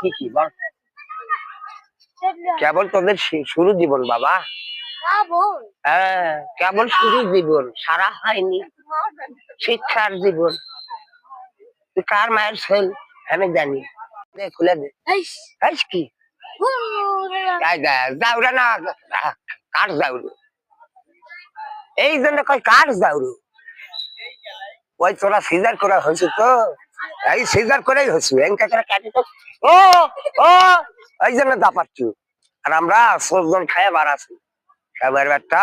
কি কি বল? কেবল তোদের শুরু জীবন বাবা। হ্যাঁ, কেবল শুরু জীবন, সারা হয়নি। শিক্ষার জীবন। তুই কার মায়ের ছেল আমি জানি। খুলে দে। কি যাওরা না, কার যাওরু? এই জন্য কয় কার যাওরু। ওই তোরা সিজার করা হয়েছে তো, এই সিজার করেই হয়েছে। কাটি তো ও ও এই জন্য দাপাচ্ছু। আর আমরা সবজন খায় বার আছি। খাবার একটা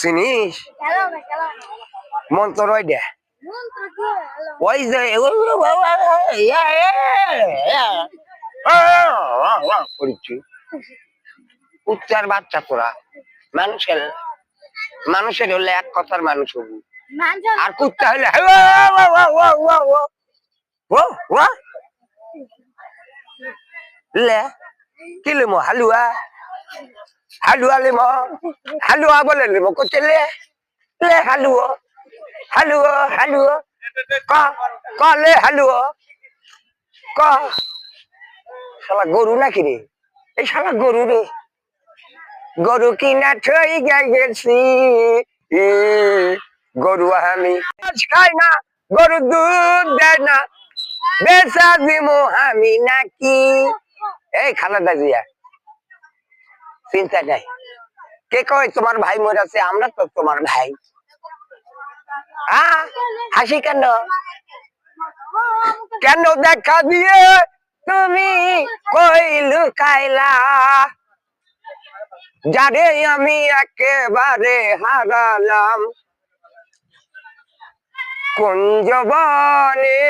চিনিস মন্ত্র ওই দে, ওই যে করছি উচ্চার বাচ্চা তোরা। মানুষের মানুষের হলে এক কথার মানুষ হবি, আর কুত্তা হলে কি লিমো হালুয়া, হালুয়া লিমো, হালুয়া বলে লিমো করছে লে লে হালুয়া হালুয়া হালুয়া ক লে হালুয়া ক। শালা গরু নাকি রে? এই শালা গরু রে। গরু কিনা থই গেছি, গরু আমি খাই না, গরু দুধ দেয় না, বেচা দিমু আমি নাকি। এই খালেদা জিয়া, চিন্তা নাই। কে কয় তোমার ভাই মরেছে? আমরা তো তোমার ভাই। হাসি কেন? কেন দেখা দিয়ে তুমি কই লুকাইলা, যারে আমি একেবারে হারালাম কোন জবানে।